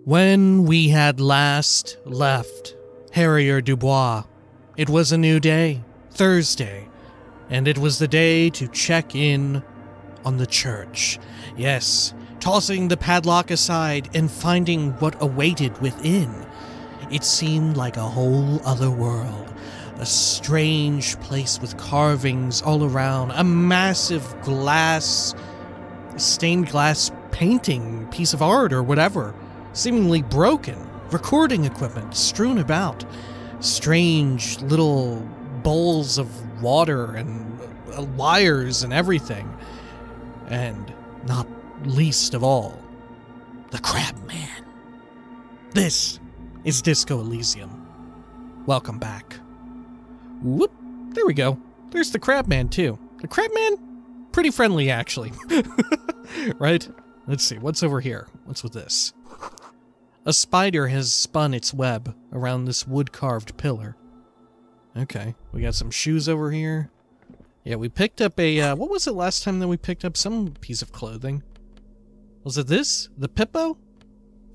When we had last left Harrier Dubois, it was a new day, Thursday, and it was the day to check in on the church. Yes, tossing the padlock aside and finding what awaited within. It seemed like a whole other world, a strange place with carvings all around, a massive stained glass painting, piece of art or whatever, seemingly broken, recording equipment strewn about, strange little bowls of water and wires and everything, and not least of all, the Crab Man. This is Disco Elysium. Welcome back. Whoop, there we go. There's the Crab Man too. The Crab Man, pretty friendly actually. Right? Let's see, what's over here? What's with this? A spider has spun its web around this wood-carved pillar. Okay, we got some shoes over here. Yeah, we picked up a, what was it last time that we picked up? Some piece of clothing. Was it this? The Pippo?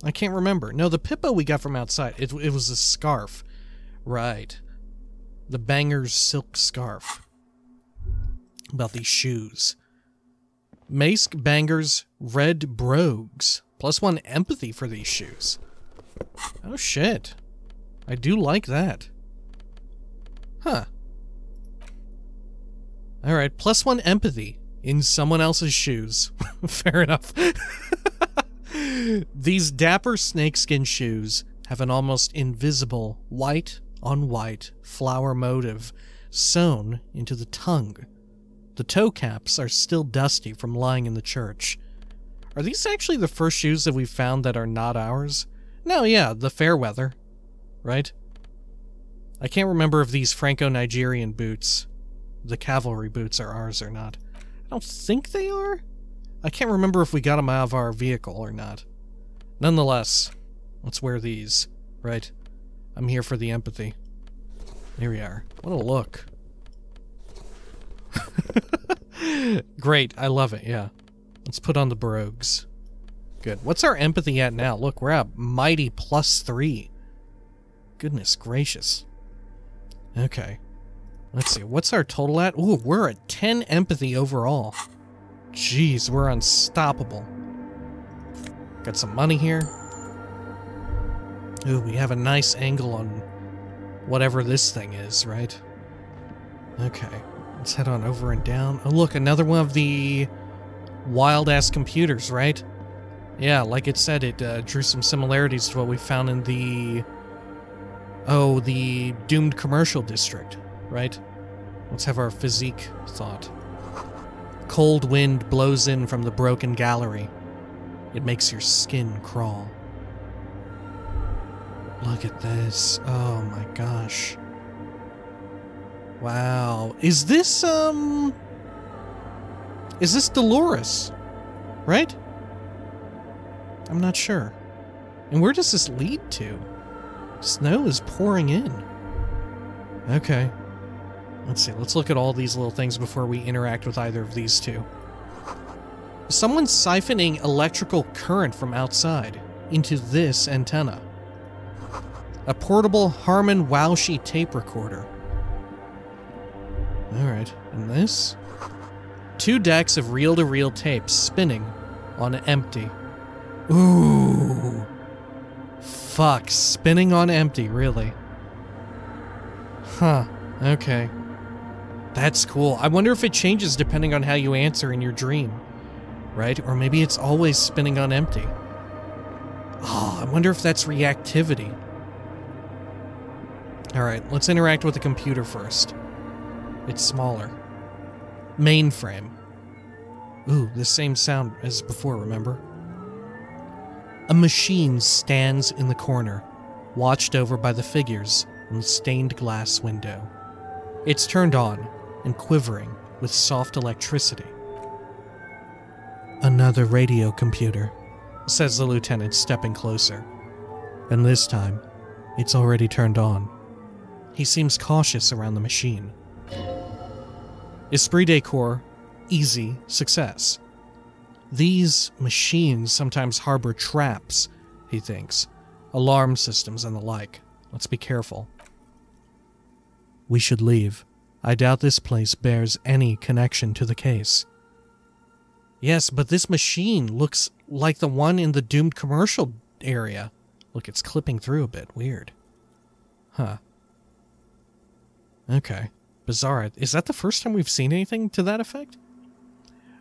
I can't remember. No, the Pippo we got from outside. It was a scarf. Right. The Banger's silk scarf. About these shoes. Mask Banger's red brogues. +1 empathy for these shoes. Oh shit. I do like that. Huh. Alright, +1 empathy in someone else's shoes. Fair enough. These dapper snakeskin shoes have an almost invisible white-on-white flower motive sewn into the tongue. The toe caps are still dusty from lying in the church. Are these actually the first shoes that we've found that are not ours? No, yeah, the Fairweather, right? I can't remember if these Franco-Nigerian boots, the cavalry boots, are ours or not. I don't think they are. I can't remember if we got them out of our vehicle or not. Nonetheless, let's wear these, right? I'm here for the empathy. Here we are. What a look. Great, I love it, yeah. Let's put on the brogues. Good. What's our empathy at now? Look, we're at mighty +3. Goodness gracious. Okay. Let's see, what's our total at? Ooh, we're at 10 empathy overall. Jeez, we're unstoppable. Got some money here. Ooh, we have a nice angle on whatever this thing is, right? Okay, let's head on over and down. Oh look, another one of the wild-ass computers, right? Yeah, like it said, it drew some similarities to what we found in the... oh, the doomed commercial district, right? Let's have our physique thought. Cold wind blows in from the broken gallery. It makes your skin crawl. Look at this. Oh my gosh. Wow. Is this Dolores? Right? I'm not sure. And where does this lead to? Snow is pouring in. Okay. Let's see, let's look at all these little things before we interact with either of these two. Someone's siphoning electrical current from outside into this antenna. A portable Harman Wowshy tape recorder. Alright, and this? 2 decks of reel-to-reel tapes spinning on empty. Ooh. Fuck, spinning on empty, really. Huh, okay. That's cool. I wonder if it changes depending on how you answer in your dream. Right? Or maybe it's always spinning on empty. Oh, I wonder if that's reactivity. Alright, let's interact with the computer first. It's smaller. Mainframe. Ooh, the same sound as before, remember? A machine stands in the corner, watched over by the figures in the stained glass window. It's turned on and quivering with soft electricity. Another radio computer, says the lieutenant, stepping closer. And this time, it's already turned on. He seems cautious around the machine. Esprit de corps, easy success. These machines sometimes harbor traps he thinks. Alarm systems and the like. Let's be careful. We should leave. I doubt this place bears any connection to the case. Yes, but this machine looks like the one in the doomed commercial area. Look, it's clipping through a bit. Weird. Huh. Okay. Bizarre. Is that the first time we've seen anything to that effect?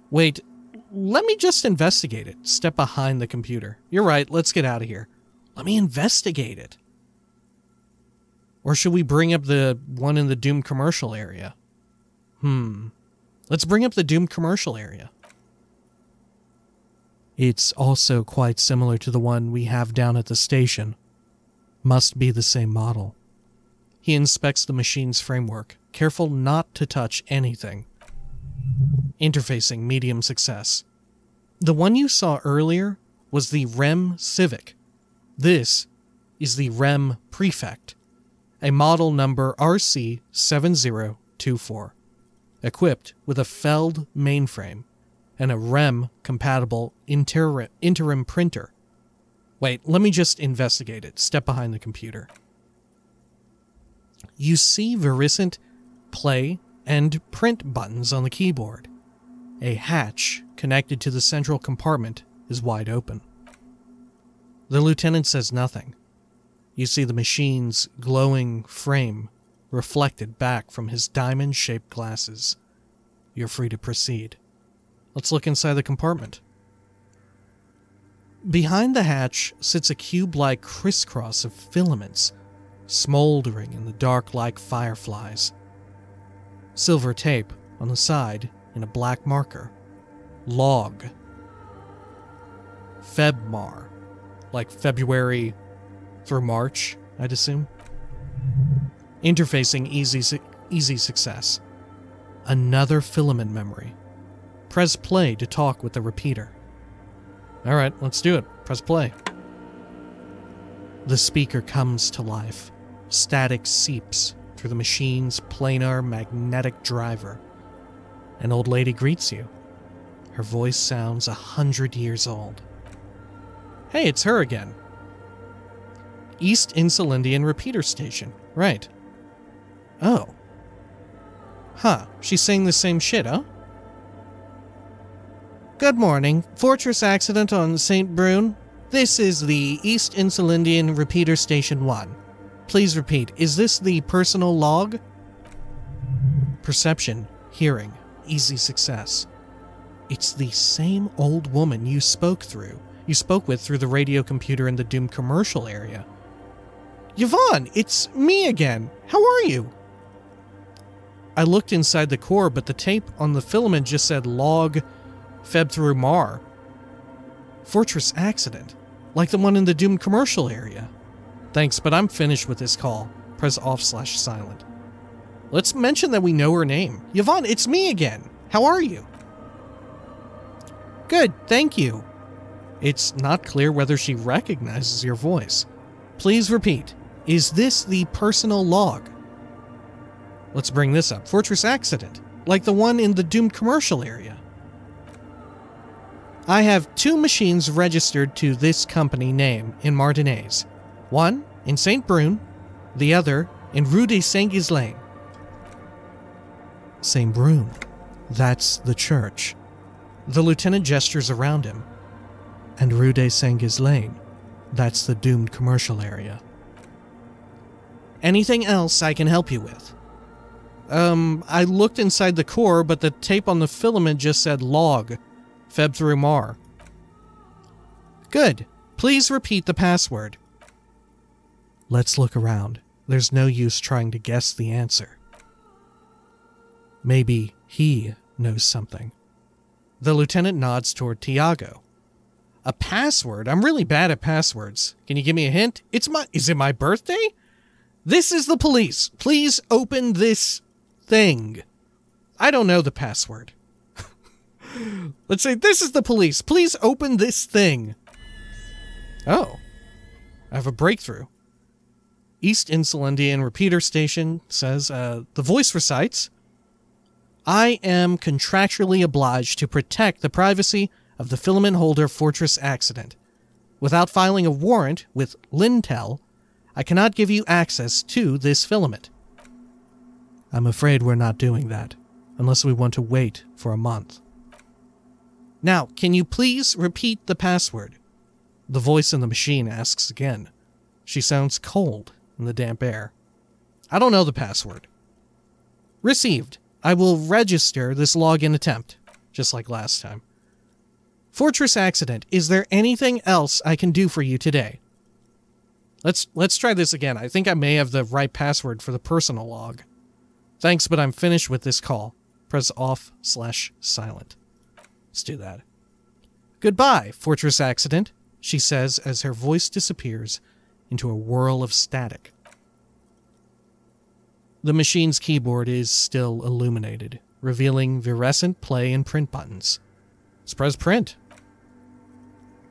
Wait, let me just investigate it. Step behind the computer. You're right, let's get out of here. Let me investigate it. Or should we bring up the one in the doomed commercial area? Let's bring up the doomed commercial area. It's also quite similar to the one we have down at the station. Must be the same model. He inspects the machine's framework, careful not to touch anything. Interfacing medium success. The one you saw earlier was the REM Civic. This is the REM Prefect, a model number RC7024, equipped with a Feld mainframe and a REM-compatible interim printer. Wait, let me just investigate it. Step behind the computer. You see Viriscent play and print buttons on the keyboard. A hatch connected to the central compartment is wide open. The lieutenant says nothing. You see the machine's glowing frame reflected back from his diamond-shaped glasses. You're free to proceed. Let's look inside the compartment. Behind the hatch sits a cube-like crisscross of filaments, smoldering in the dark like fireflies. Silver tape on the side in a black marker. Log. Febmar. Like February through March, I'd assume. Interfacing easy success. Another filament memory. Press play to talk with the repeater. Alright, let's do it. Press play. The speaker comes to life. Static seeps through the machine's planar magnetic driver. An old lady greets you. Her voice sounds 100 years old. Hey, it's her again. East Insulindian repeater station. Right. Oh. Huh, she's saying the same shit, huh? Good morning. Fortress accident on St. Brune. This is the East Insulindian Repeater Station 1. Please repeat, is this the personal log? Perception, hearing, easy success. It's the same old woman you spoke with through the radio computer in the doomed commercial area. Yvonne, it's me again. How are you? I looked inside the core, but the tape on the filament just said log Feb through Mar. Fortress accident. Like the one in the doomed commercial area. Thanks, but I'm finished with this call. Press off/silent. Let's mention that we know her name. Yvonne, it's me again. How are you? Good, thank you. It's not clear whether she recognizes your voice. Please repeat. Is this the personal log? Let's bring this up. Fortress accident. Like the one in the doomed commercial area. I have 2 machines registered to this company name in Martinez. One in St. Brune, the other in Rue de Saint-Ghislain. St. Brune. That's the church. The lieutenant gestures around him. And Rue de Saint-Ghislain. That's the doomed commercial area. Anything else I can help you with? I looked inside the core, but the tape on the filament just said log. Feb through Mar. Good. Please repeat the password. Let's look around. There's no use trying to guess the answer. Maybe he knows something. The lieutenant nods toward Tiago. A password? I'm really bad at passwords. Can you give me a hint? Is it my birthday? This is the police. Please open this thing. I don't know the password. Let's say, this is the police. Please open this thing. Oh. I have a breakthrough. East Insulindian Repeater Station says, the voice recites, I am contractually obliged to protect the privacy of the filament holder fortress accident. Without filing a warrant with Lintel, I cannot give you access to this filament. I'm afraid we're not doing that, unless we want to wait for a month. Now, can you please repeat the password? The voice in the machine asks again. She sounds cold in the damp air. I don't know the password. Received. I will register this login attempt, just like last time. Fortress Accident, is there anything else I can do for you today? Let's try this again. I think I may have the right password for the personal log. Thanks, but I'm finished with this call. Press off/silent. Let's do that. Goodbye, Fortress Accident, she says as her voice disappears into a whirl of static. The machine's keyboard is still illuminated, revealing virescent play and print buttons. Let's press print.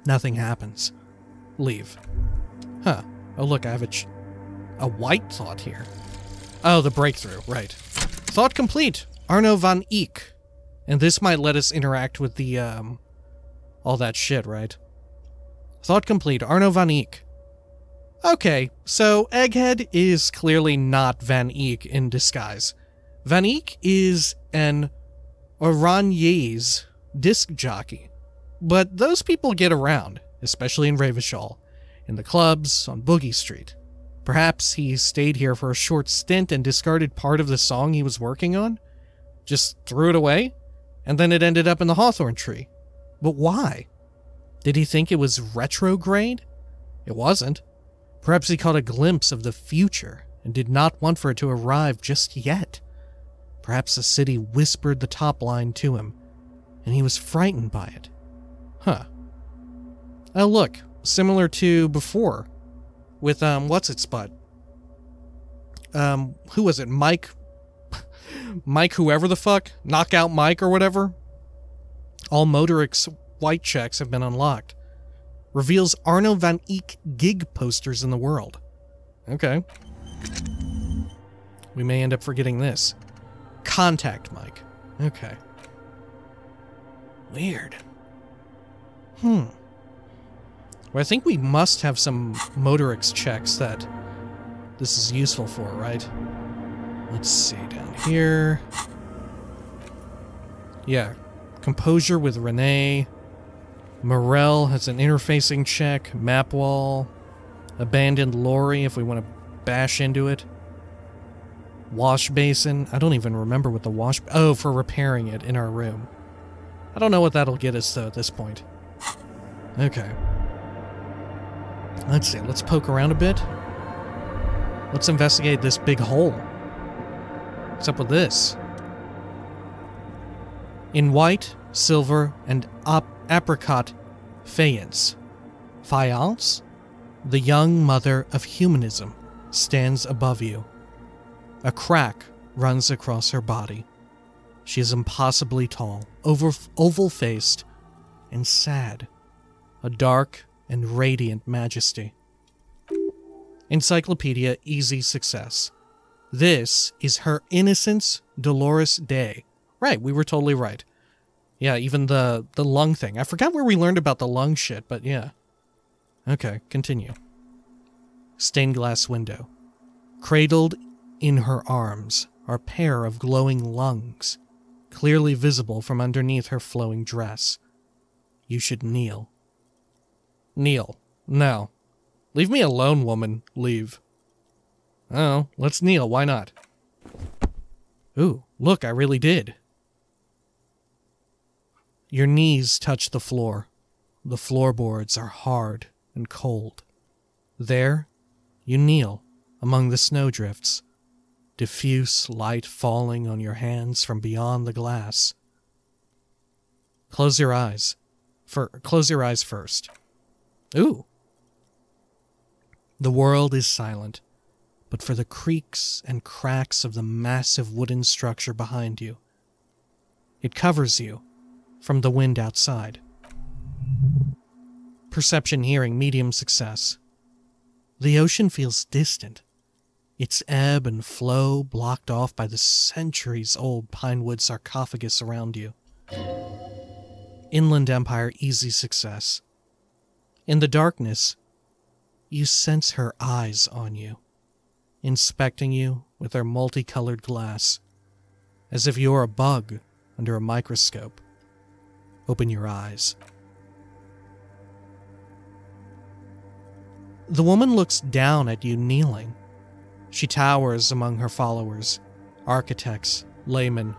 Nothing happens. Leave. Huh. Oh look, I have a white thought here. Oh, the breakthrough, right. Thought complete. Arno van Eyck. And this might let us interact with the, all that shit, right? Thought complete. Arno van Eyck. Okay, so Egghead is clearly not Van Eyck in disguise. Van Eyck is an Oranje disc jockey. But those people get around, especially in Revachol, in the clubs, on Boogie Street. Perhaps he stayed here for a short stint and discarded part of the song he was working on? Just threw it away? And then it ended up in the hawthorn tree. But why? Did he think it was retrograde? It wasn't. Perhaps he caught a glimpse of the future and did not want for it to arrive just yet. Perhaps the city whispered the top line to him, and he was frightened by it. Huh. Oh look, similar to before, with, what's-its-butt? Who was it, Mike? Mike whoever the fuck? Knockout Mike or whatever? All Motorix white checks have been unlocked. Reveals Arno van Eyck gig posters in the world. Okay. We may end up forgetting this. Contact Mike. Okay. Weird. Well, I think we must have some Motorix checks that this is useful for, right? Let's see, down here. Yeah. Composure with Renee. Morel has an interfacing check. Map wall. Abandoned lorry if we want to bash into it. Wash basin. I don't even remember what the wash... Oh, for repairing it in our room. I don't know what that'll get us, though, at this point. Okay. Let's see. Let's poke around a bit. Let's investigate this big hole. What's up with this? In white, silver, and apricot faience. Faience? The young mother of humanism stands above you. A crack runs across her body. She is impossibly tall, oval-faced, and sad. A dark and radiant majesty. Encyclopedia Easy Success. This is Her Innocence Dolores Dei. Right, we were totally right. Yeah, even the lung thing. I forgot where we learned about the lung shit, but yeah. Okay, continue. Stained glass window. Cradled in her arms are a pair of glowing lungs, clearly visible from underneath her flowing dress. You should kneel. Kneel. No. Leave me alone, woman. Leave. Oh, let's kneel. Why not? Ooh, look, I really did. Your knees touch the floor. The floorboards are hard and cold. There, you kneel among the snowdrifts, diffuse light falling on your hands from beyond the glass. Close your eyes. Close your eyes first. Ooh. The world is silent, but for the creaks and cracks of the massive wooden structure behind you. It covers you from the wind outside. Perception hearing medium success. The ocean feels distant, its ebb and flow blocked off by the centuries-old pinewood sarcophagus around you. Inland Empire easy success. In the darkness, you sense her eyes on you, inspecting you with her multicolored glass, as if you're a bug under a microscope. Open your eyes. The woman looks down at you kneeling. She towers among her followers, architects, laymen,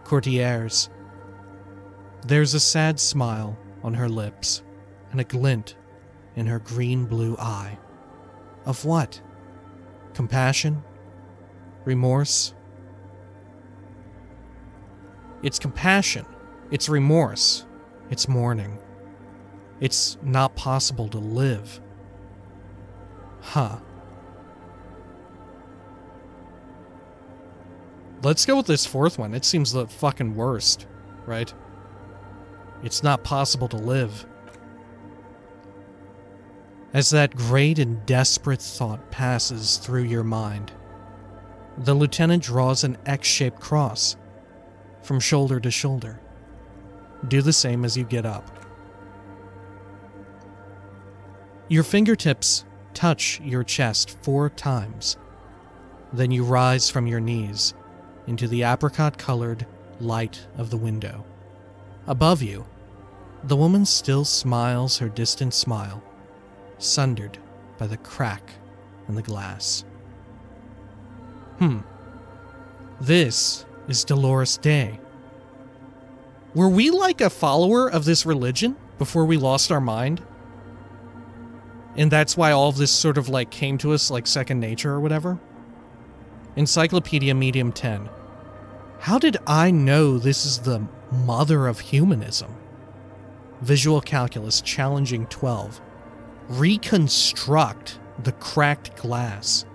courtiers. There's a sad smile on her lips and a glint in her green-blue eye. Of what? Compassion? Remorse? It's compassion. It's remorse. It's mourning. It's not possible to live. Huh. Let's go with this fourth one. It seems the fucking worst, right? It's not possible to live. As that great and desperate thought passes through your mind, the lieutenant draws an X-shaped cross from shoulder to shoulder. Do the same as you get up. Your fingertips touch your chest 4 times. Then you rise from your knees into the apricot-colored light of the window. Above you, the woman still smiles her distant smile, sundered by the crack in the glass. This is Dolores Dei. Were we like a follower of this religion before we lost our mind? And that's why all of this sort of like came to us like second nature or whatever? Encyclopedia Medium 10. How did I know this is the mother of humanism? Visual Calculus Challenging 12. Reconstruct the cracked glass.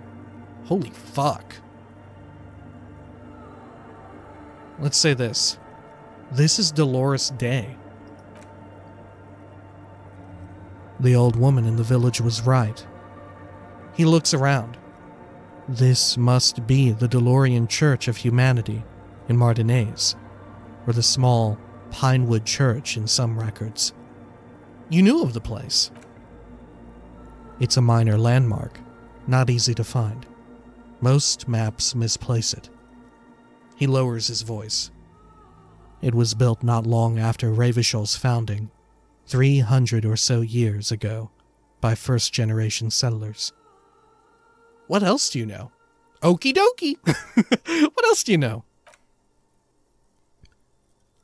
Holy fuck. Let's say this. This is Dolores Dei. The old woman in the village was right. He looks around. This must be the Dolorian Church of Humanity in Martinez, or the small Pinewood Church in some records. You knew of the place. It's a minor landmark, not easy to find. Most maps misplace it. He lowers his voice. It was built not long after Revachol's founding, 300 or so years ago, by first-generation settlers. What else do you know? Okie dokie! What else do you know?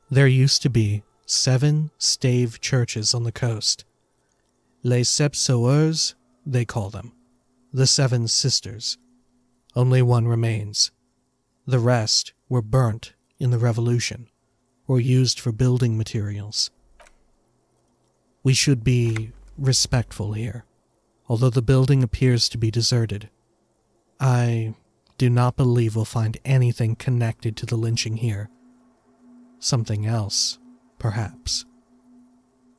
There used to be 7 stave churches on the coast. Les Sept Sœurs, they call them. The 7 Sisters. Only one remains. The rest were burnt in the Revolution, or used for building materials. We should be respectful here, although the building appears to be deserted. I do not believe we'll find anything connected to the lynching here. Something else, perhaps.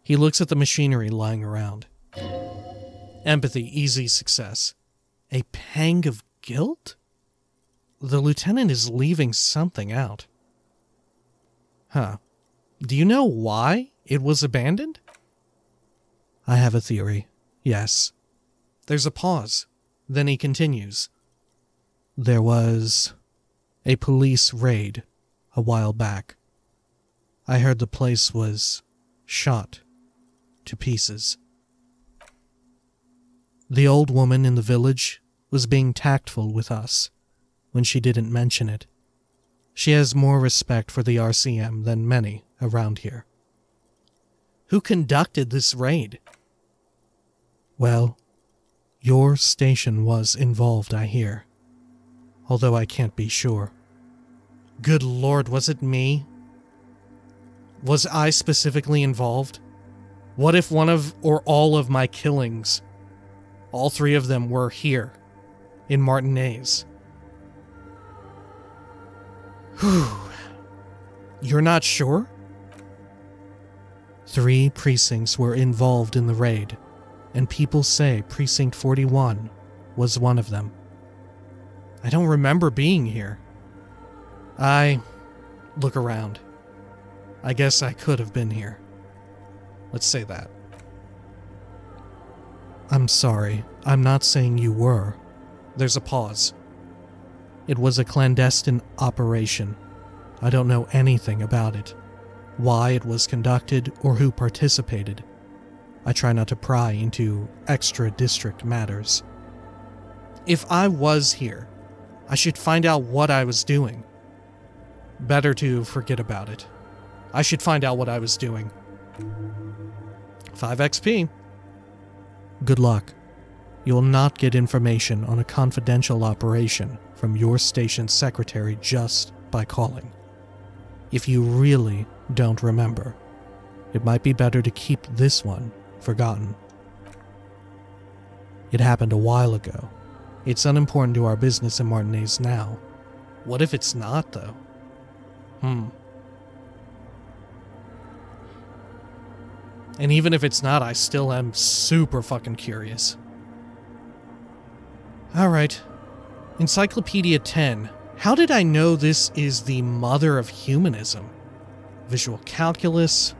He looks at the machinery lying around. Empathy, easy success. A pang of guilt? The lieutenant is leaving something out. Huh. Do you know why it was abandoned? I have a theory, yes. There's a pause. Then he continues. There was a police raid a while back. I heard the place was shot to pieces. The old woman in the village was being tactful with us when she didn't mention it. She has more respect for the RCM than many around here. Who conducted this raid? Well, your station was involved, I hear. Although I can't be sure. Good Lord, was it me? Was I specifically involved? What if one of or all of my killings, all 3 of them, were here, in Martinez? Whew. You're not sure? 3 precincts were involved in the raid, and people say Precinct 41 was one of them. I don't remember being here. I look around. I guess I could have been here. Let's say that. I'm sorry. I'm not saying you were. There's a pause. It was a clandestine operation. I don't know anything about it. Why it was conducted or who participated. I try not to pry into extra-district matters. If I was here, I should find out what I was doing. Better to forget about it. I should find out what I was doing. 5 XP. Good luck. You will not get information on a confidential operation from your station's secretary just by calling. If you really don't remember, it might be better to keep this one forgotten. It happened a while ago. It's unimportant to our business in Martinez now. What if it's not, though? And even if it's not, I still am super fucking curious. Alright. Encyclopedia 10. How did I know this is the mother of humanism? Visual calculus.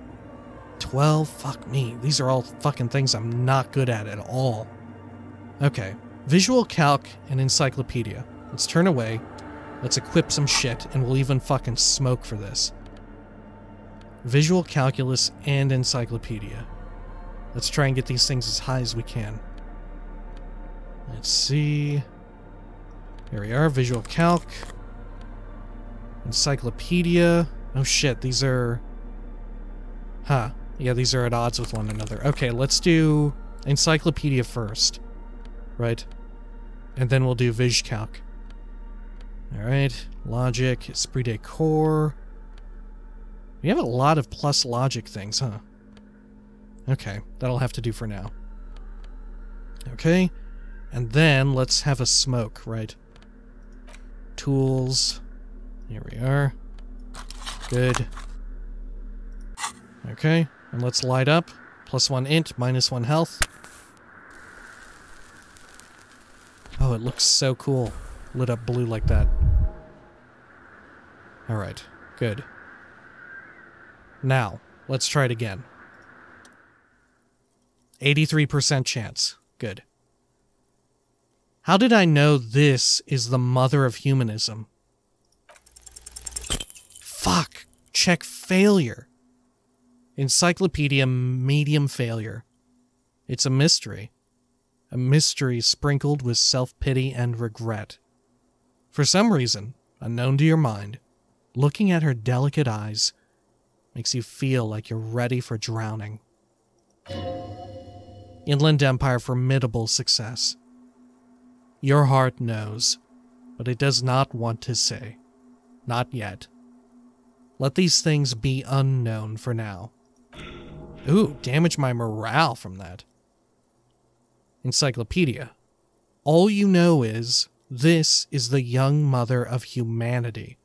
12. Fuck me. These are all fucking things I'm not good at all. Okay. Visual calc and encyclopedia. Let's turn away. Let's equip some shit, and we'll even fucking smoke for this. Visual calculus and encyclopedia. Let's try and get these things as high as we can. Let's see. Here we are, visual calc. Encyclopedia. Oh shit, these are... Huh. Yeah, these are at odds with one another. Okay, let's do encyclopedia first. Right? And then we'll do Viz Calc. Alright, logic, esprit de corps. We have a lot of plus logic things, huh? Okay, that'll have to do for now. Okay, and then let's have a smoke, right? Tools. Here we are. Good. Okay, and let's light up. +1 int, -1 health. Oh, it looks so cool. Lit up blue like that. Alright, good. Now, let's try it again. 83% chance. Good. How did I know this is the mother of humanism? Fuck! Check failure. Encyclopedia medium failure. It's a mystery. A mystery sprinkled with self-pity and regret. For some reason, unknown to your mind, looking at her delicate eyes makes you feel like you're ready for drowning. Inland Empire formidable success. Your heart knows, but it does not want to say. Not yet. Let these things be unknown for now. Ooh, damage my morale from that. Encyclopedia. All you know is, this is the young mother of humanity,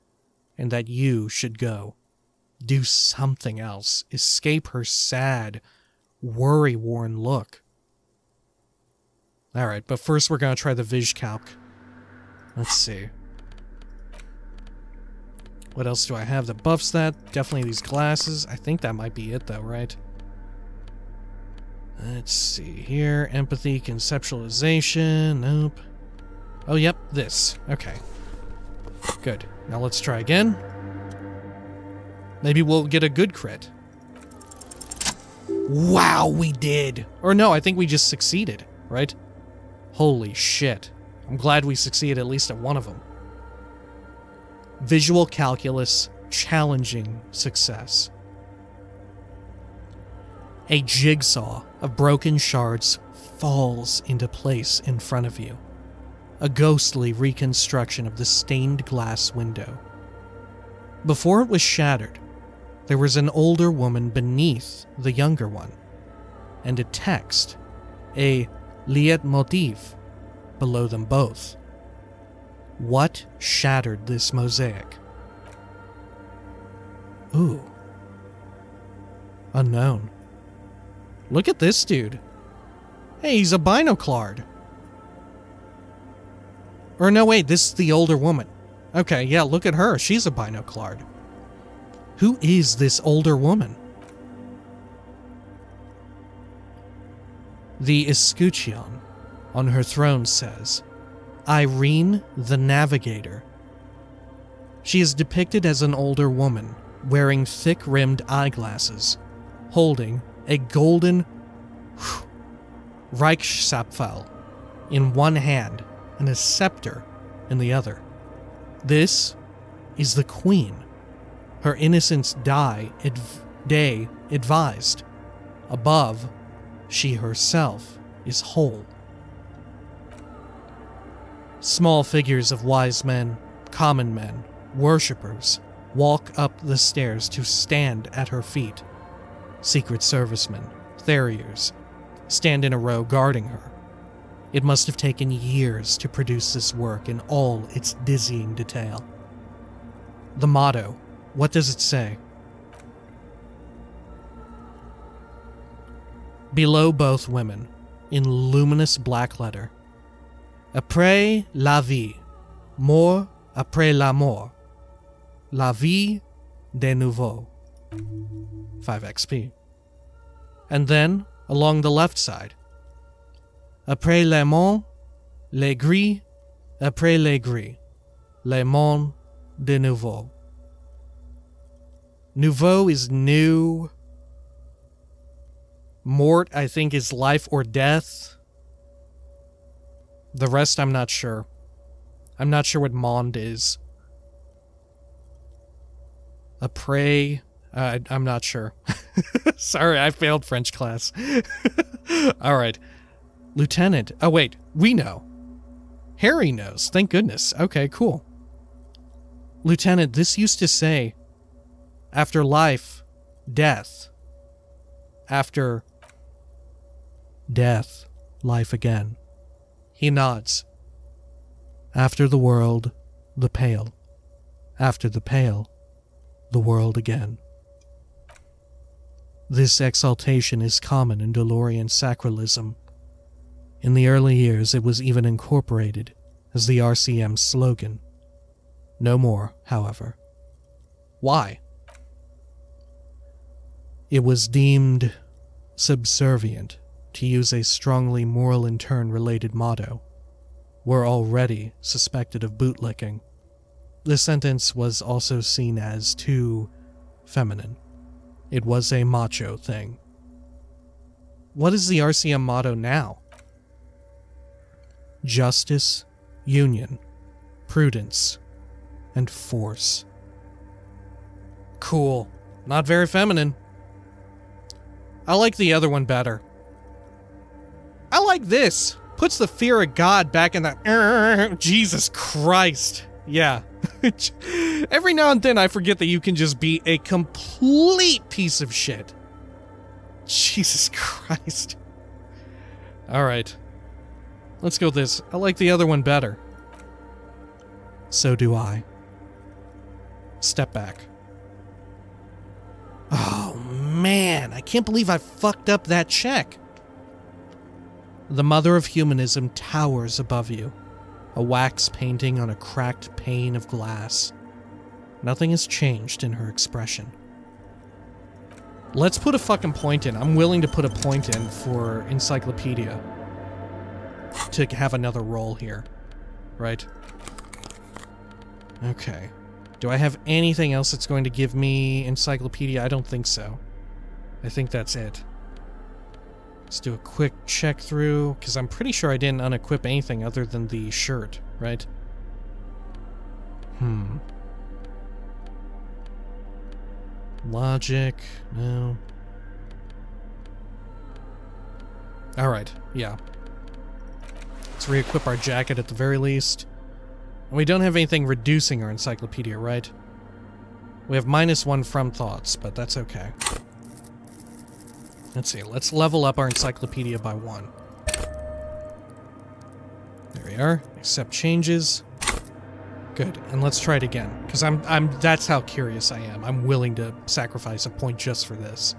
and that you should go. Do something else. Escape her sad, worry-worn look. Alright, but first we're gonna try the Viz Calc. Let's see. What else do I have that buffs that? Definitely these glasses. I think that might be it though, right? Let's see here. Empathy, conceptualization. Nope. Oh, yep, this. Okay. Good. Now let's try again. Maybe we'll get a good crit. Wow, we did! Or no, I think we just succeeded, right? Holy shit. I'm glad we succeeded at least at one of them. Visual calculus, challenging success. A jigsaw of broken shards falls into place in front of you. A ghostly reconstruction of the stained glass window. Before it was shattered, there was an older woman beneath the younger one, and a text, a leitmotiv, below them both. What shattered this mosaic? Ooh. Unknown. Look at this dude. Hey, he's a binoclard. Or no, wait, this is the older woman. Okay, yeah, look at her. She's a binoclard. Who is this older woman? The escutcheon on her throne says, Irene the Navigator. She is depicted as an older woman, wearing thick-rimmed eyeglasses, holding a golden Reichsapfel in one hand and a scepter in the other. This is the Queen. Her innocence day advised. Above, she herself is whole. Small figures of wise men, common men, worshippers walk up the stairs to stand at her feet. Secret servicemen, Theriers, stand in a row guarding her. It must have taken years to produce this work in all its dizzying detail. The motto, what does it say? Below both women, in luminous black letter, Après la vie, mort après la mort, la vie de nouveau. 5 XP. And then, along the left side, Après le monde, les gris, après les gris, le monde de nouveau. Nouveau is new. Mort, I think, is life or death. The rest, I'm not sure. I'm not sure what monde is. Après, I'm not sure. Sorry, I failed French class. Alright. Lieutenant. Oh, wait. We know. Harry knows. Thank goodness. Okay, cool. Lieutenant, this used to say, after life, death. After death, life again. He nods. After the world, the pale. After the pale, the world again. This exaltation is common in Dolorian sacralism. In the early years, it was even incorporated as the RCM slogan. No more, however. Why? It was deemed subservient to use a strongly moral in turn related motto. We're already suspected of bootlicking. The sentence was also seen as too feminine. It was a macho thing. What is the RCM motto now? Justice, union, prudence, and force. Cool. Not very feminine. I like the other one better. I like this. Puts the fear of God back in the... Jesus Christ. Yeah. Every now and then I forget that you can just be a complete piece of shit. Jesus Christ. Alright. Let's go with this. I like the other one better. So do I. Step back. Oh, man. I can't believe I fucked up that check. The mother of humanism towers above you. A wax painting on a cracked pane of glass. Nothing has changed in her expression. Let's put a fucking point in. I'm willing to put a point in for Encyclopedia. To have another role here. Right? Okay. Do I have anything else that's going to give me Encyclopedia? I don't think so. I think that's it. Let's do a quick check through, because I'm pretty sure I didn't unequip anything other than the shirt, right? Logic, no. Alright, yeah. Let's re-equip our jacket at the very least. And we don't have anything reducing our encyclopedia, right? We have -1 from thoughts, but that's okay. Let's see, let's level up our encyclopedia by 1. There we are. Accept changes. Good, and let's try it again, because that's how curious I am. I'm willing to sacrifice a point just for this.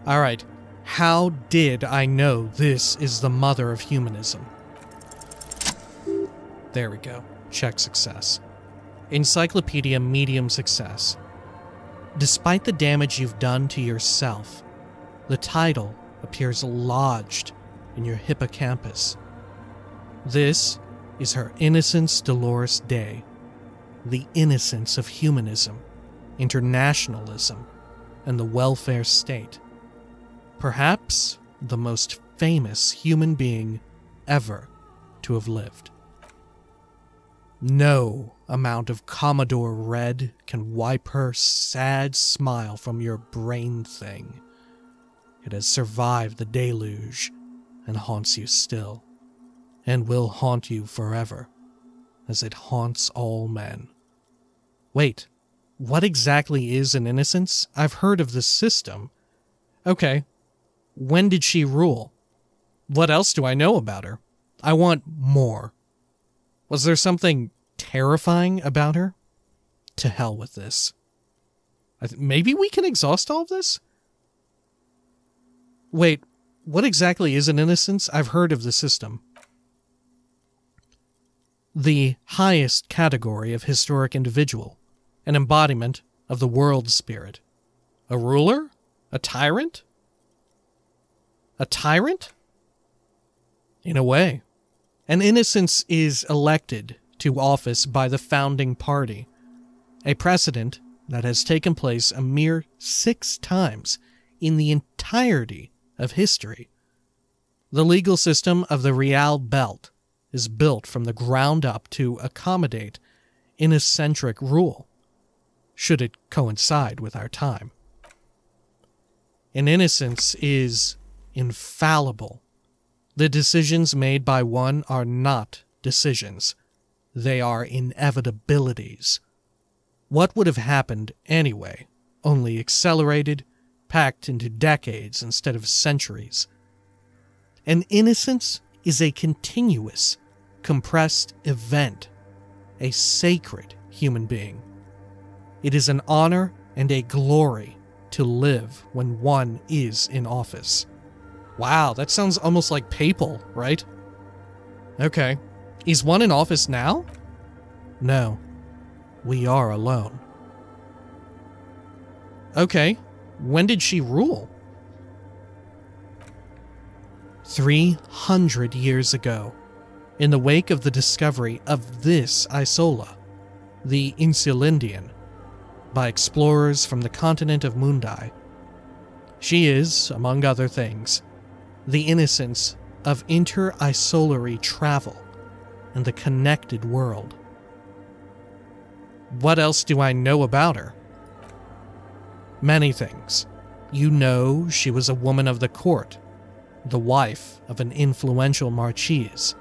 Alright, how did I know this is the mother of humanism? There we go. Check success. Encyclopedia medium success. Despite the damage you've done to yourself, the title appears lodged in your hippocampus. This is her innocence Dolores Dei, the innocence of humanism, internationalism, and the welfare state. Perhaps the most famous human being ever to have lived. No amount of Commodore Red can wipe her sad smile from your brain thing. It has survived the deluge and haunts you still, and will haunt you forever, as it haunts all men. Wait, what exactly is an innocence? I've heard of this system. Okay, when did she rule? What else do I know about her? I want more. Was there something terrifying about her? To hell with this. Maybe we can exhaust all of this? Wait, what exactly is an innocence? I've heard of the system. The highest category of historic individual. An embodiment of the world spirit. A ruler? A tyrant? A tyrant? In a way. An innocence is elected to office by the founding party, a precedent that has taken place a mere 6 times in the entirety of history. The legal system of the Real Belt is built from the ground up to accommodate innocentric rule, should it coincide with our time. An innocence is infallible. The decisions made by one are not decisions. They are inevitabilities. What would have happened anyway, only accelerated, packed into decades instead of centuries. An innocence is a continuous, compressed event, a sacred human being. It is an honor and a glory to live when one is in office. Wow, that sounds almost like papal, right? Okay. Is one in office now? No. We are alone. Okay. When did she rule? 300 years ago, in the wake of the discovery of this Isola, the Insulindian, by explorers from the continent of Mundai. She is, among other things, the innocence of inter-isolary travel and the connected world. What else do I know about her? Many things. You know she was a woman of the court, the wife of an influential marquise,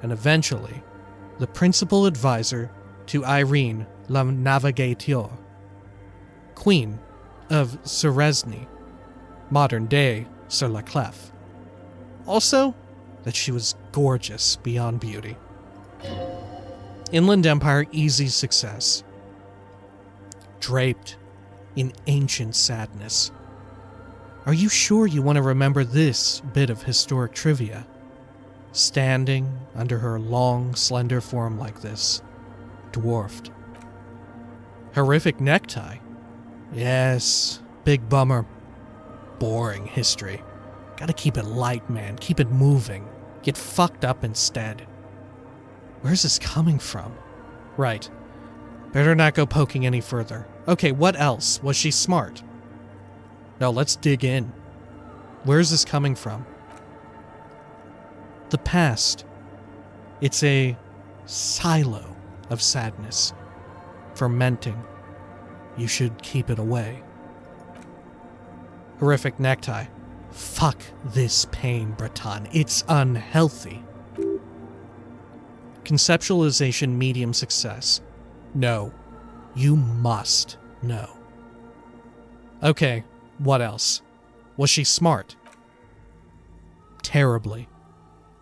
and eventually the principal advisor to Irene la Navigateur, Queen of Suresnes, modern-day Sur la Clef. Also, that she was gorgeous beyond beauty. Inland Empire easy success. Draped in ancient sadness. Are you sure you want to remember this bit of historic trivia? Standing under her long, slender form like this, dwarfed. Horrific necktie. Yes, big bummer. Boring history. Gotta keep it light, man. Keep it moving. Get fucked up instead. Where's this coming from? Right. Better not go poking any further. Okay, what else? Was she smart? No, let's dig in. Where's this coming from? The past. It's a silo of sadness. Fermenting. You should keep it away. Horrific necktie. Fuck this pain, Breton. It's unhealthy. Conceptualization medium success. No. You must know. Okay, what else? Was she smart? Terribly.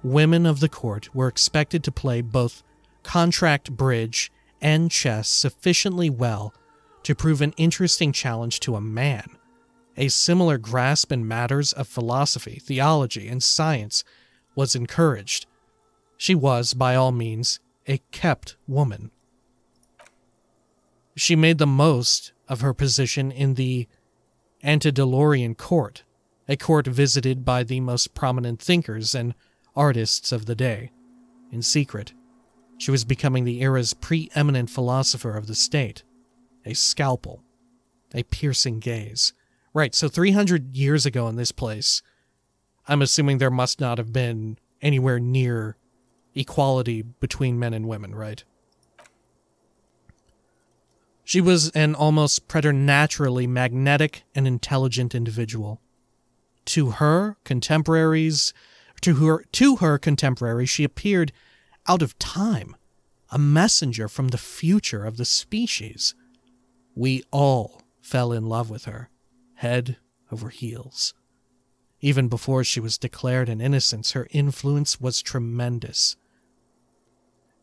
Women of the court were expected to play both contract bridge and chess sufficiently well to prove an interesting challenge to a man. A similar grasp in matters of philosophy, theology, and science was encouraged. She was, by all means, a kept woman. She made the most of her position in the antediluvian court a court visited by the most prominent thinkers and artists of the day. In secret, she was becoming the era's preeminent philosopher of the state. A scalpel. A piercing gaze. Right, so 300 years ago in this place, I'm assuming there must not have been anywhere near equality between men and women, right? She was an almost preternaturally magnetic and intelligent individual. To her contemporaries, she appeared out of time, a messenger from the future of the species. We all fell in love with her, head over heels. Even before she was declared an innocence, her influence was tremendous.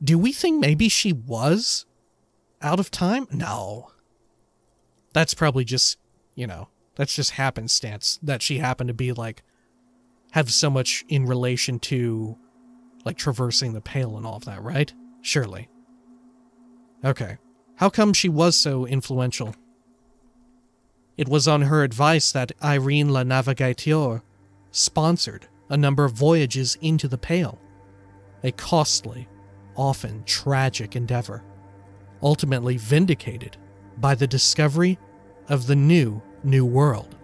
Do we think maybe she was out of time? No. That's probably just, that's just happenstance that she happened to be have so much in relation to traversing the pale and all of that, right? Surely. Okay. How come she was so influential? It was on her advice that Irene la Navigateur sponsored a number of voyages into the Pale, a costly, often tragic endeavor, ultimately vindicated by the discovery of the new world,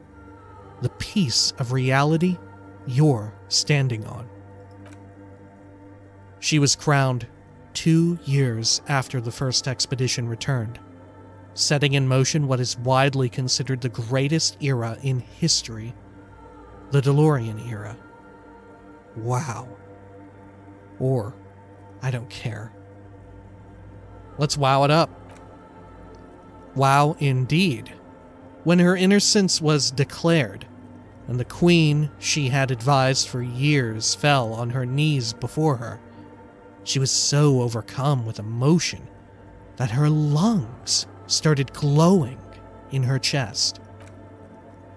the piece of reality you're standing on. She was crowned 2 years after the first expedition returned, setting in motion what is widely considered the greatest era in history, the DeLorean era. Wow. Or, I don't care. Let's wow it up. Wow indeed. When her innocence was declared, and the queen she had advised for years fell on her knees before her, she was so overcome with emotion that her lungs started glowing in her chest.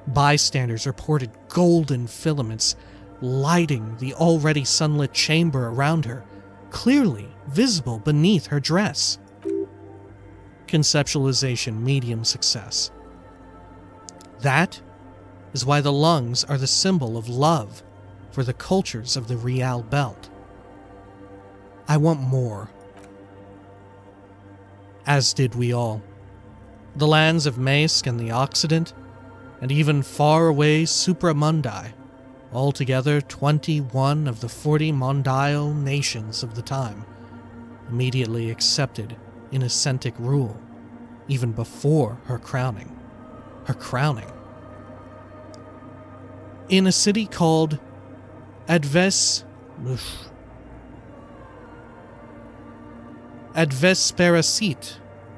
Bystanders reported golden filaments lighting the already sunlit chamber around her, clearly visible beneath her dress. Conceptualization medium success. That is why the lungs are the symbol of love for the cultures of the Rial Belt. I want more. As did we all. The lands of Mask and the Occident, and even far-away supramundi, altogether 21 of the 40 mondial nations of the time, immediately accepted Innocentic rule, even before her crowning. In a city called Advesperasit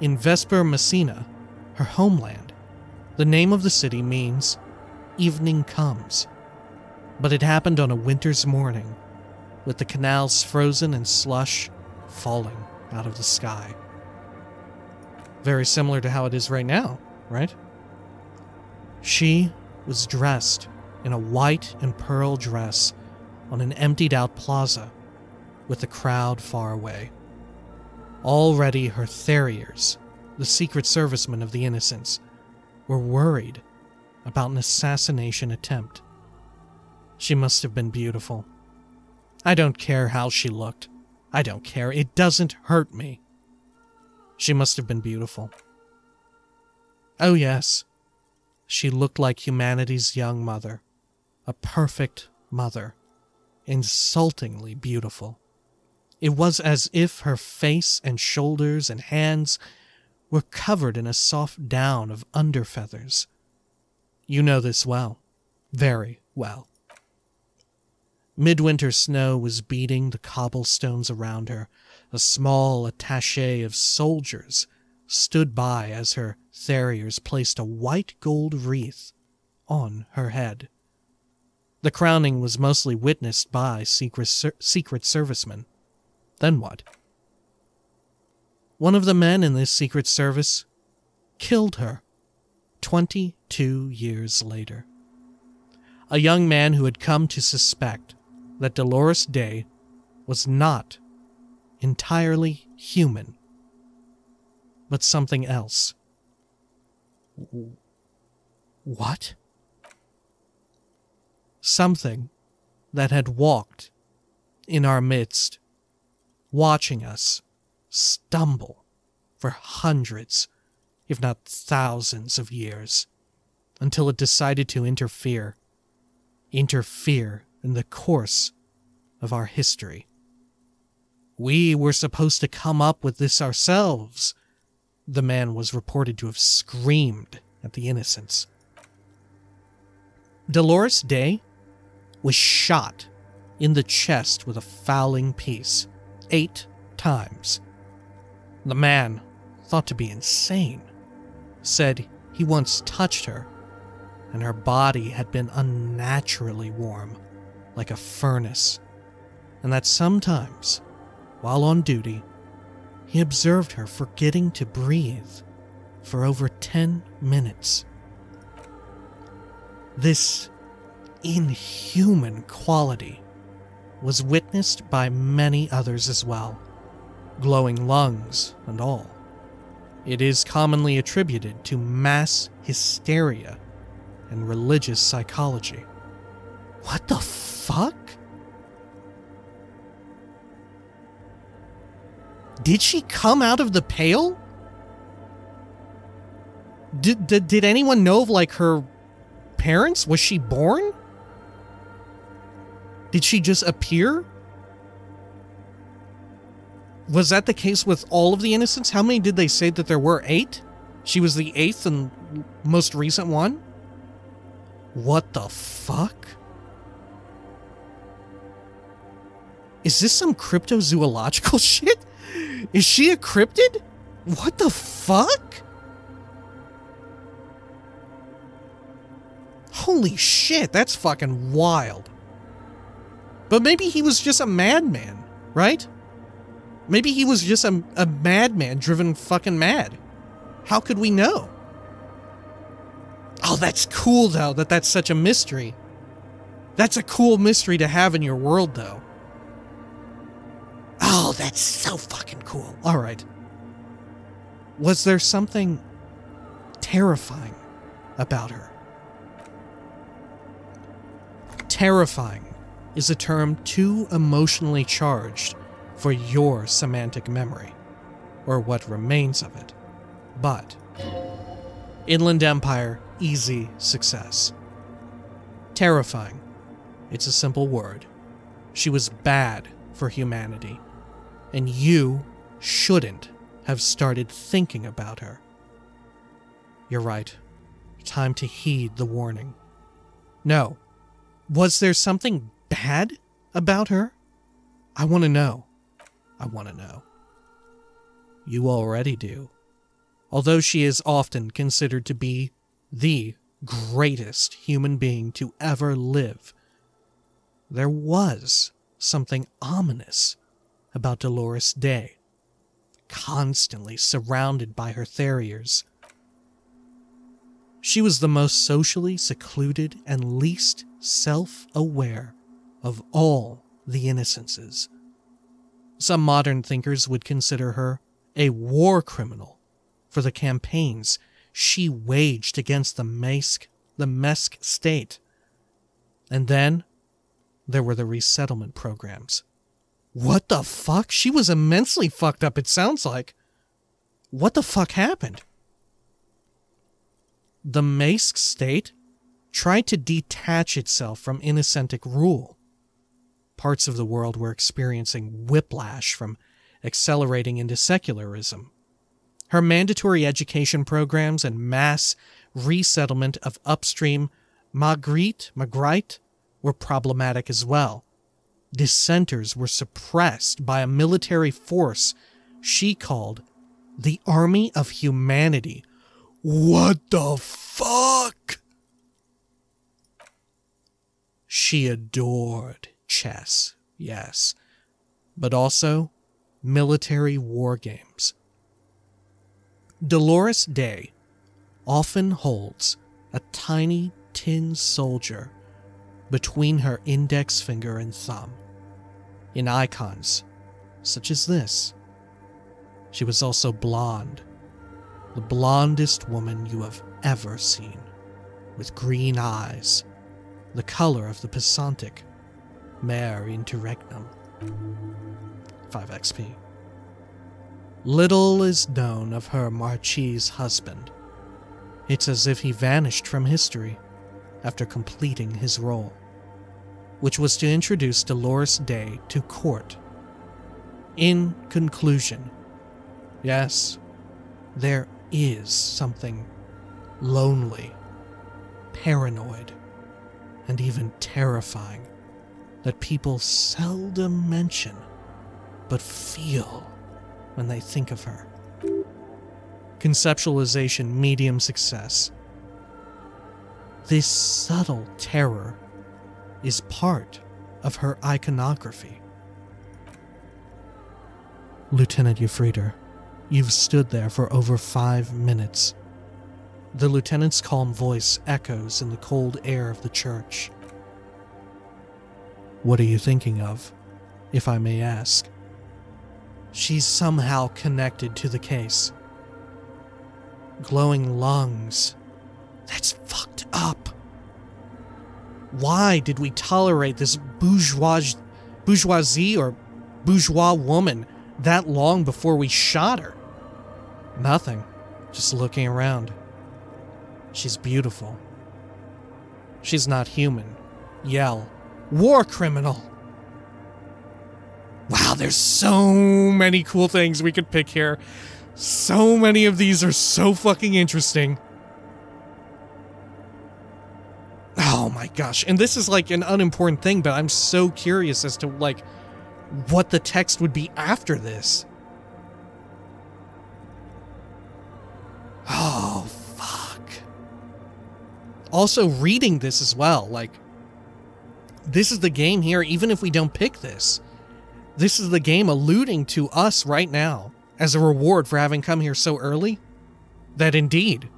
in Vesper Messina, her homeland. The name of the city means evening comes, but it happened on a winter's morning, with the canals frozen and slush falling out of the sky. Very similar to how it is right now, right? She was dressed in a white and pearl dress on an emptied-out plaza with the crowd far away. Already her Theriers, the secret servicemen of the Innocents, were worried about an assassination attempt. She must have been beautiful. I don't care how she looked. I don't care. It doesn't hurt me. She must have been beautiful. Oh yes, she looked like humanity's young mother. A perfect mother. Insultingly beautiful. It was as if her face and shoulders and hands were covered in a soft down of underfeathers. You know this well. Very well. Midwinter snow was beating the cobblestones around her. A small attaché of soldiers stood by as her Theriers placed a white gold wreath on her head. The crowning was mostly witnessed by secret servicemen. Then what? One of the men in this secret service killed her 22 years later. A young man who had come to suspect that Dolores Dei was not entirely human, but something else. What? something that had walked in our midst, watching us stumble for hundreds, if not thousands of years, until it decided to interfere in the course of our history. We were supposed to come up with this ourselves. The man was reported to have screamed at the innocents. Dolores Dei was shot in the chest with a fowling piece 8 times. The man, thought to be insane, said he once touched her, and her body had been unnaturally warm, like a furnace, and that sometimes, while on duty, he observed her forgetting to breathe for over 10 minutes. This inhuman quality was witnessed by many others as well, glowing lungs and all. It is commonly attributed to mass hysteria and religious psychology. What the fuck? Did she come out of the pail? Did anyone know of, like, her parents? Was she born? Did she just appear? Was that the case with all of the innocents? How many did they say that there were? 8? She was the 8th and most recent one? What the fuck? Is this some cryptozoological shit? Is she a cryptid? What the fuck? Holy shit, that's fucking wild. But maybe he was just a madman, right? Maybe he was just a madman driven fucking mad. How could we know? Oh, that's cool, though, that's such a mystery. That's a cool mystery to have in your world, though. Oh, that's so fucking cool. All right. Was there something terrifying about her? Terrifying is a term too emotionally charged for your semantic memory, or what remains of it. But Inland Empire, easy success. Terrifying. It's a simple word. She was bad for humanity, and you shouldn't have started thinking about her. You're right. Time to heed the warning. No. Was there something bad about her? I want to know. I want to know. You already do. Although she is often considered to be the greatest human being to ever live, there was something ominous about Dolores Dei, constantly surrounded by her Theriers. She was the most socially secluded and least self-aware of all the innocences. Some modern thinkers would consider her a war criminal for the campaigns she waged against the Mesk state. And then there were the resettlement programs. What the fuck? She was immensely fucked up, it sounds like. What the fuck happened? The Mesk state tried to detach itself from innocentic rule. Parts of the world were experiencing whiplash from accelerating into secularism. Her mandatory education programs and mass resettlement of upstream Magritte were problematic as well. Dissenters were suppressed by a military force she called the Army of Humanity. What the fuck? She adored chess, yes, but also military war games. Dolores Dei often holds a tiny tin soldier between her index finger and thumb, in icons such as this. She was also blonde, the blondest woman you have ever seen, with green eyes, the color of the Pesantic, mare interregnum. 5 XP. Little is known of her Marquis husband. It's as if he vanished from history after completing his role, which was to introduce Dolores Dei to court. In conclusion, yes, there is something lonely, paranoid, and even terrifying that people seldom mention but feel when they think of her. Conceptualization medium success. This subtle terror is part of her iconography. Lieutenant Euphriter, you've stood there for over 5 minutes. The lieutenant's calm voice echoes in the cold air of the church. What are you thinking of, if I may ask? She's somehow connected to the case. Glowing lungs. That's fucked up. Why did we tolerate this bourgeoisie or bourgeois woman that long before we shot her? Nothing. Just looking around. She's beautiful. She's not human. Yell. War criminal. Wow, there's so many cool things we could pick here. So many of these are so fucking interesting. Oh my gosh. And this is like an unimportant thing, but I'm so curious as to like what the text would be after this. Oh, fuck. Also reading this as well, like, this is the game here, even if we don't pick this. This is the game alluding to us right now as a reward for having come here so early, that indeed,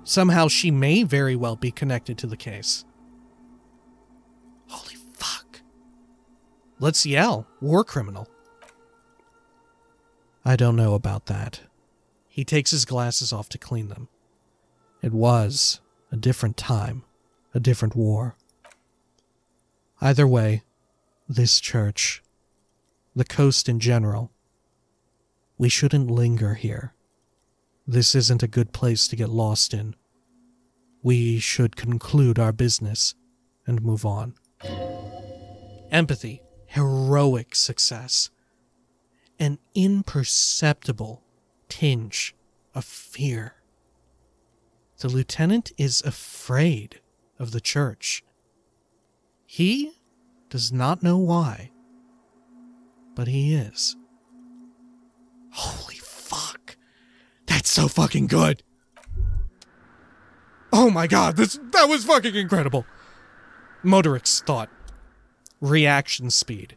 somehow she may very well be connected to the case. Holy fuck. Let's yell, war criminal. I don't know about that. He takes his glasses off to clean them. It was a different time, a different war. Either way, this church, the coast in general, we shouldn't linger here. This isn't a good place to get lost in. We should conclude our business and move on. Empathy, heroic success, an imperceptible tinge of fear. The lieutenant is afraid of the church. He does not know why, but he is. Holy fuck. That's so fucking good. Oh my god, that was fucking incredible. Motoric's thought. Reaction speed.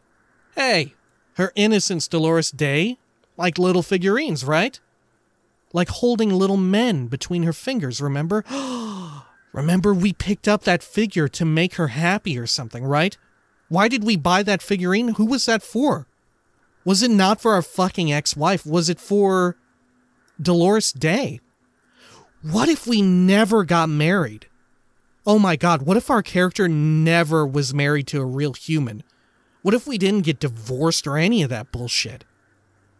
Hey, her innocence, Dolores Dei, like little figurines, right? Like holding little men between her fingers, remember? Remember we picked up that figure to make her happy or something, right? Why did we buy that figurine? Who was that for? Was it not for our fucking ex-wife? Was it for Dolores Dei? What if we never got married? Oh my god, what if our character never was married to a real human? What if we didn't get divorced or any of that bullshit?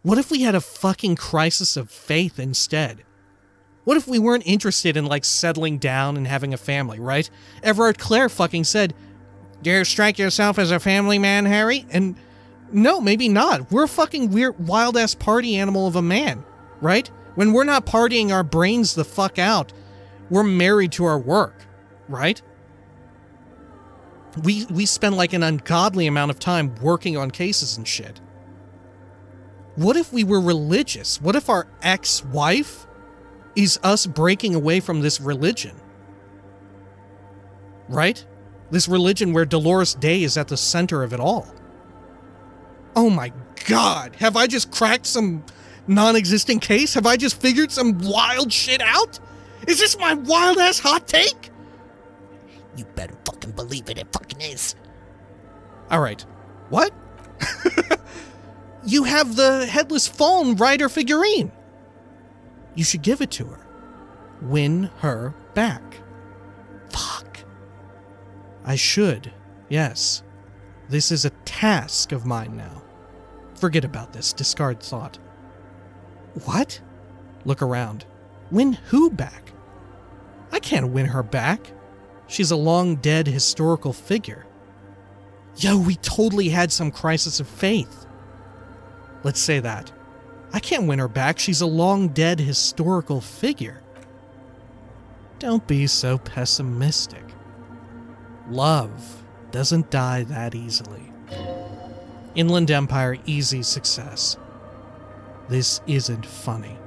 What if we had a fucking crisis of faith instead? What if we weren't interested in, like, settling down and having a family, right? Everard Clare fucking said, "Do you strike yourself as a family man, Harry?" And no, maybe not. We're a fucking weird, wild-ass party animal of a man, right? When we're not partying our brains the fuck out, we're married to our work, right? We spend, like, an ungodly amount of time working on cases and shit. What if we were religious? What if our ex-wife is us breaking away from this religion? Right? This religion where Dolores Dei is at the center of it all. Oh my god, have I just cracked some non-existent case? Have I just figured some wild shit out? Is this my wild-ass hot take? You better fucking believe it fucking is. Alright. What? You have the headless phone rider figurine. You should give it to her. Win her back. Fuck. I should, yes. This is a task of mine now. Forget about this, discard thought. What? Look around. Win who back? I can't win her back. She's a long-dead historical figure. Yo, we totally had some crisis of faith. Let's say that. I can't win her back. She's a long-dead historical figure. Don't be so pessimistic. Love doesn't die that easily. Inland Empire, easy success. This isn't funny.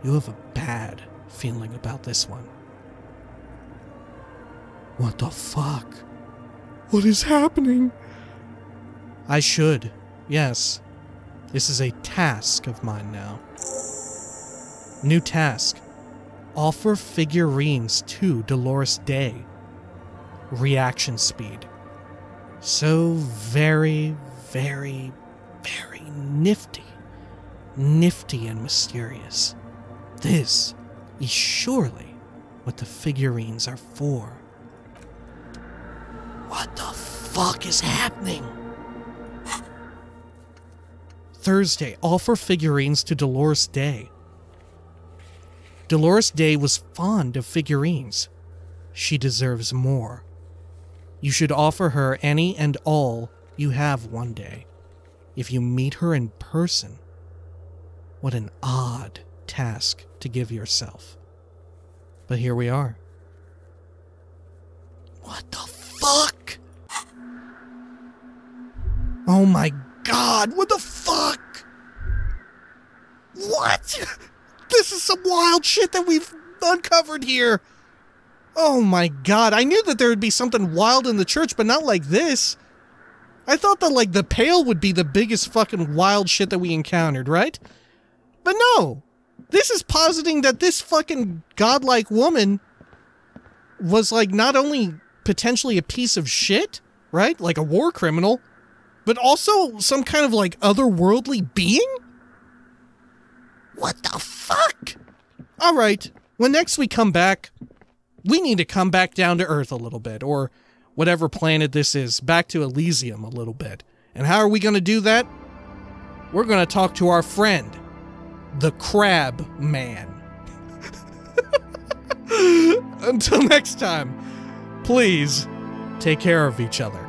You have a bad feeling about this one. What the fuck? What is happening? I should, yes. This is a task of mine now. New task. Offer figurines to Dolores Dei. Reaction speed. So very, very, very nifty. Nifty and mysterious. This is surely what the figurines are for. What the fuck is happening? Thursday, offer figurines to Dolores Dei. Dolores Dei was fond of figurines. She deserves more. You should offer her any and all you have one day. If you meet her in person. What an odd task to give yourself. But here we are. What the fuck? Oh my god, what the fuck? What? This is some wild shit that we've uncovered here. Oh my god, I knew that there would be something wild in the church, but not like this. I thought that, like, the Pale would be the biggest fucking wild shit that we encountered, right? But no! This is positing that this fucking godlike woman was, like, not only potentially a piece of shit, right? Like a war criminal, but also some kind of, like, otherworldly being? What the fuck? Alright, when next we come back, we need to come back down to Earth a little bit, or whatever planet this is, back to Elysium a little bit. And how are we going to do that? We're going to talk to our friend, the Crab Man. Until next time, please take care of each other.